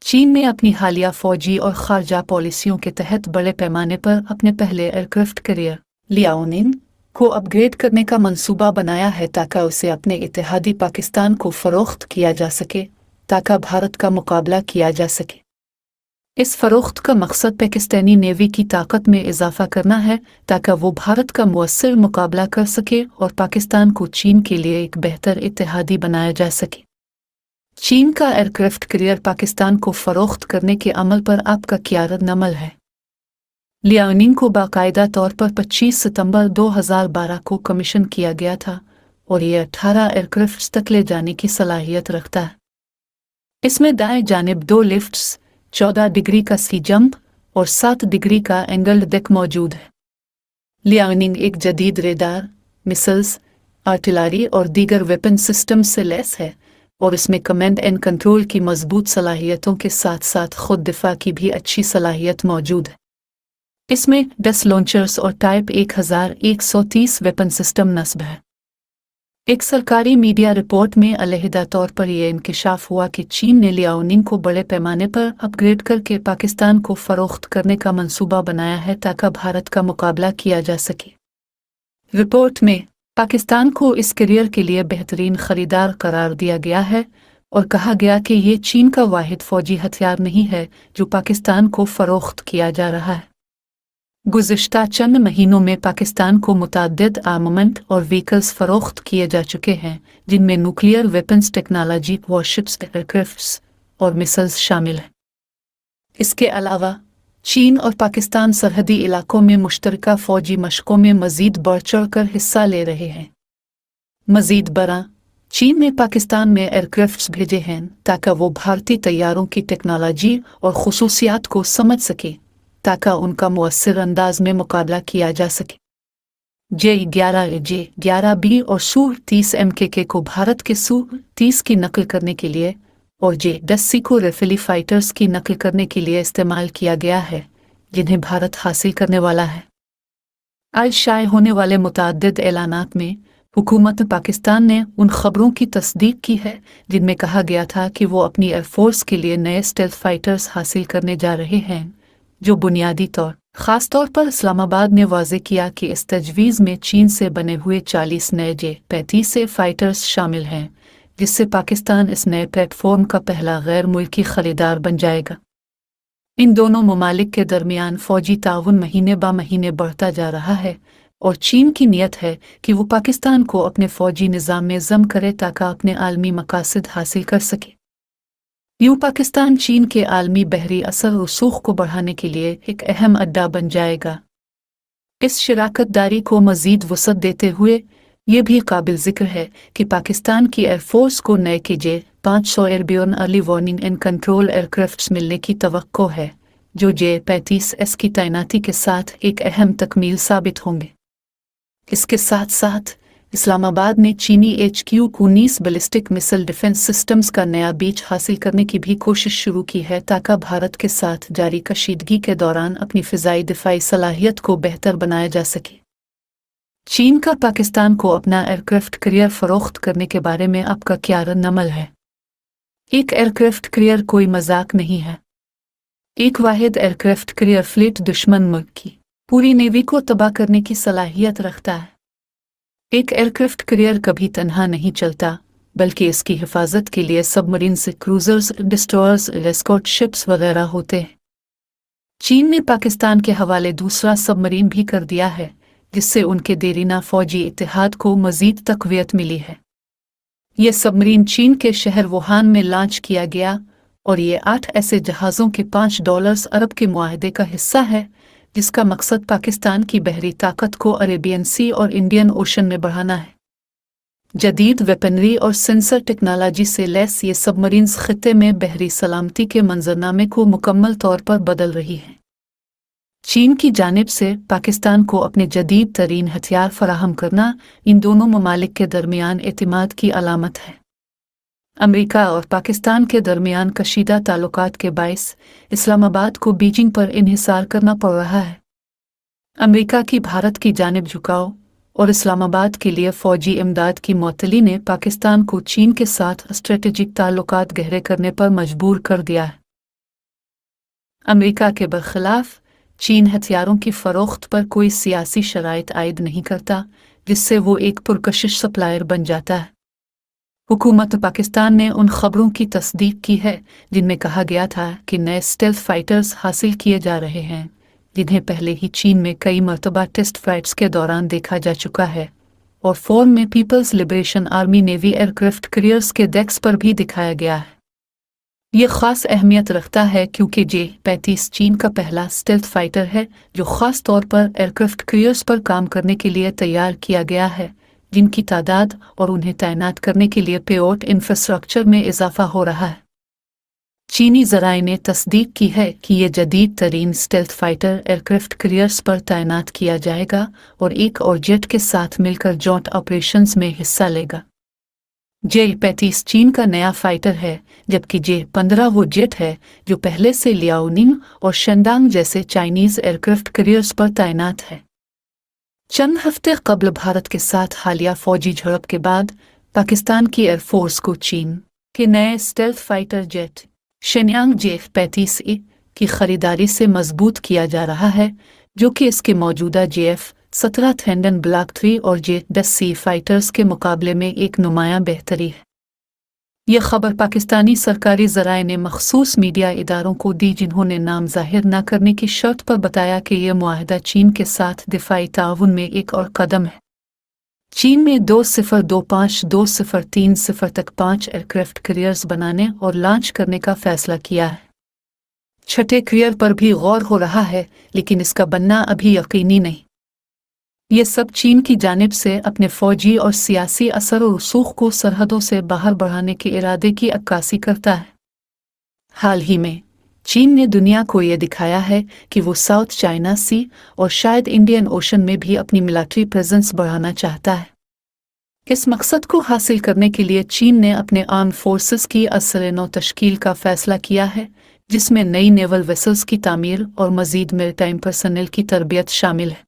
चीन ने अपनी हालिया फौजी और खारजा पॉलिसियों के तहत बड़े पैमाने पर अपने पहले एयरक्राफ्ट कैरियर लियाओनिंग को अपग्रेड करने का मंसूबा बनाया है ताकि उसे अपने इत्तेहादी पाकिस्तान को फरोख्त किया जा सके ताकि भारत का मुकाबला किया जा सके। इस फरोख्त का मकसद पाकिस्तानी नेवी की ताकत में इजाफा करना है ताकि वो भारत का मुअस्सिर मुकाबला कर सके और पाकिस्तान को चीन के लिए एक बेहतर इत्तेहादी बनाया जा सके। चीन का एयरक्राफ्ट कैरियर पाकिस्तान को फरोख्त करने के अमल पर आपका क्या रद्दअमल है? लियाओनिंग को बाकायदा तौर पर 25 सितंबर 2012 को कमीशन किया गया था और ये 18 एयरक्राफ्ट तक ले जाने की सलाहियत रखता है। इसमें दाएं जानिब 2 लिफ्ट्स, 14 डिग्री का सी जंप और 7 डिग्री का एंगल्ड डेक मौजूद है। लियाओनिंग एक जदीद रेडार, मिसाइल्स, आर्टिलरी और दीगर वेपन सिस्टम से लैस है और इसमें कमांड एंड कंट्रोल की मजबूत सलाहियतों के साथ साथ खुद दिफा की भी अच्छी सलाहियत मौजूद है। इसमें 10 लॉन्चर्स और टाइप 1130 वेपन सिस्टम नस्ब है। एक सरकारी मीडिया रिपोर्ट में अलहदा तौर पर यह इंकिशाफ हुआ कि चीन ने लियाओनिंग को बड़े पैमाने पर अपग्रेड करके पाकिस्तान को फरोख्त करने का मंसूबा बनाया है ताकि भारत का मुकाबला किया जा सके। रिपोर्ट में पाकिस्तान को इस कैरियर के लिए बेहतरीन खरीदार करार दिया गया है और कहा गया कि ये चीन का वाहिद फौजी हथियार नहीं है जो पाकिस्तान को फरोख्त किया जा रहा है। गुज़िश्ता चंद महीनों में पाकिस्तान को मुतअद्दिद आर्ममेंट और व्हीकल्स फरोख्त किए जा चुके हैं जिनमें nuclear weapons technology, warships, aircrafts और मिसाइल्स शामिल हैं। इसके अलावा चीन और पाकिस्तान सरहदी इलाकों में मुश्तरका फौजी मशकों में मज़ीद बढ़ चढ़ कर हिस्सा ले रहे हैं। मज़ीद बरा चीन ने पाकिस्तान में एयरक्राफ्ट्स भेजे हैं ताकि वो भारतीय तैयारों की टेक्नोलॉजी और खुसूसियात को समझ सके ताकि उनका मुअस्सिर अंदाज में मुकाबला किया जा सके। J-11, J-11B और Su-30 MKK को भारत के Su-30 की नकल करने के लिए और J-10C को रेफेली फाइटर्स की नकल करने के लिए इस्तेमाल किया गया है जिन्हें भारत हासिल करने वाला है। आज शाये होने वाले मुतअद्दिद ऐलानात में हुकूमत पाकिस्तान ने उन खबरों की तस्दीक की है जिनमें कहा गया था कि वो अपनी एयरफोर्स के लिए नए स्टेल्थ फाइटर्स हासिल करने जा रहे हैं जो बुनियादी ख़ास तौर पर इस्लामाबाद ने वाज़े किया कि इस तजवीज़ में चीन से बने हुए 40 नए J-35 फाइटर्स शामिल हैं जिससे पाकिस्तान इस नए प्लेटफॉर्म का पहला गैर मुल्की ख़रीदार बन जाएगा। इन दोनों ममालिक के दरमियान फ़ौजी ताउन महीने बा महीने बढ़ता जा रहा है और चीन की नीयत है कि वो पाकिस्तान को अपने फ़ौजी निज़ाम में ज़म करे ताकि अपने आलमी मकासद हासिल कर सके। यूँ पाकिस्तान चीन के आलमी बहरी असर रसूख को बढ़ाने के लिए एक अहम अड्डा बन जाएगा। इस शराकतदारी को मज़ीद वसअत देते हुए ये भी काबिल ज़िक्र है कि पाकिस्तान की एयरफोर्स को नए J-500 airborne early warning and control aircrafts मिलने की तवक्को है जो J-35S की तैनाती के साथ एक अहम तकमील साबित होंगे। इसके साथ साथ इस्लामाबाद ने चीनी HQ-19 ballistic missile defence systems का नया बीज हासिल करने की भी कोशिश शुरू की है ताकि भारत के साथ जारी कशीदगी के दौरान अपनी फ़िज़ाई दिफाई सलाहियत को बेहतर बनाया जा सके। चीन का पाकिस्तान को अपना एयरक्राफ्ट कैरियर फ़रोख्त करने के बारे में आपका क्या रद्दअमल है? एक एयरक्राफ्ट कैरियर कोई मजाक नहीं है। एक वाहिद एयरक्राफ्ट कैरियर फ्लीट दुश्मन मुल्क की पूरी नेवी को तबाह करने की सलाहियत रखता है। एक एयरक्राफ्ट कैरियर कभी तन्हा नहीं चलता बल्कि इसकी हिफाजत के लिए submarines, cruisers, destroyers, escort ships वगैरह होते हैं। चीन ने पाकिस्तान के हवाले दूसरा सबमरीन भी कर दिया है जिससे उनके देरीना फौजी इत्तेहाद को मज़ीद तक़वियत मिली है। यह सबमरीन चीन के शहर वुहान में लॉन्च किया गया और ये 8 ऐसे जहाज़ों के $5 अरब के मुआहदे का हिस्सा है जिसका मकसद पाकिस्तान की बहरी ताकत को अरेबियन सी और इंडियन ओशन में बढ़ाना है। जदीद वेपनरी और सेंसर टेक्नोलॉजी से लैस ये सबमरीन्स खित्ते में बहरी सलामती के मंजरनामे को मुकम्मल तौर पर बदल रही हैं। चीन की जानिब से पाकिस्तान को अपने जदीद तरीन हथियार फराहम करना इन दोनों ममालिक के दरमियान एतिमाद की अलामत है। अमेरिका और पाकिस्तान के दरमियान कशीदा ताल्लुकात के बाइस इस्लामाबाद को बीजिंग पर इन्हिसार करना पड़ रहा है। अमेरिका की भारत की जानिब झुकाव और इस्लामाबाद के लिए फ़ौजी इमदाद की मुअत्तली ने पाकिस्तान को चीन के साथ स्ट्रेटेजिक ताल्लुकात गहरे करने पर मजबूर कर दिया है। अमेरिका के बरखिलाफ चीन हथियारों की फ़रोख्त पर कोई सियासी शराइत आयद नहीं करता, जिससे वो एक पुरकशिश सप्लायर बन जाता है। हुकूमत पाकिस्तान ने उन खबरों की तस्दीक की है जिनमें कहा गया था कि नए स्टेल्थ फाइटर्स हासिल किए जा रहे हैं, जिन्हें पहले ही चीन में कई मरतबा टेस्ट फ्लाइट्स के दौरान देखा जा चुका है और फॉर्म में People's Liberation Army Navy aircraft carriers के डेक्स पर भी दिखाया गया है। ये ख़ास अहमियत रखता है क्योंकि J-35 चीन का पहला स्टेल्थ फाइटर है जो ख़ास तौर पर एयरक्राफ्ट कैरियर्स पर काम करने के लिए तैयार किया गया है, जिनकी तादाद और उन्हें तैनात करने के लिए पेओट इंफ्रास्ट्रक्चर में इजाफा हो रहा है। चीनी ज़राए ने तस्दीक की है कि ये जदीद तरीन स्टेल्थ फाइटर एयरक्राफ्ट कैरियर्स पर तैनात किया जाएगा और एक और जेट के साथ मिलकर जॉइंट ऑपरेशंस में हिस्सा लेगा। J-35 चीन का नया फाइटर है, जबकि J-15 वो जेट है जो पहले से लियाओनिंग और शेंडांग जैसे चाइनीज़ एयरक्राफ्ट कैरियर्स पर तैनात है। चंद हफ्ते कबल भारत के साथ हालिया फौजी झड़प के बाद पाकिस्तान की एयरफोर्स को चीन के नए स्टेल्थ फाइटर जेट शेन्यांग J-35 की खरीदारी से मजबूत किया जा रहा है, जो कि इसके मौजूदा JF-17 थेंडन ब्लॉक 3 और J-10C फाइटर्स के मुकाबले में एक नुमायां बेहतरी है। यह खबर पाकिस्तानी सरकारी ज़राए ने मखसूस मीडिया इदारों को दी, जिन्होंने नाम जाहिर न करने की शर्त पर बताया कि यह मुआहदा चीन के साथ दिफाई ताउन में एक और कदम है। चीन में 2025-2030 तक 5 एयरक्राफ्ट कैरियर्स बनाने और लॉन्च करने का फैसला किया है। छठे कैरियर पर भी गौर हो रहा है, लेकिन इसका बनना अभी यकीनी नहीं। ये सब चीन की जानिब से अपने फौजी और सियासी असर और रसूख को सरहदों से बाहर बढ़ाने के इरादे की अक्कासी करता है। हाल ही में चीन ने दुनिया को ये दिखाया है कि वो साउथ चाइना सी और शायद इंडियन ओशन में भी अपनी मिलिट्री प्रेजेंस बढ़ाना चाहता है। इस मकसद को हासिल करने के लिए चीन ने अपने आर्म फोर्सेस की असर-ए-नौ तश्कील का फैसला किया है, जिसमें नई नेवल वेसल्स की तामीर और मज़ीद मेरिटाइम पर्सनल की तरबियत शामिल है।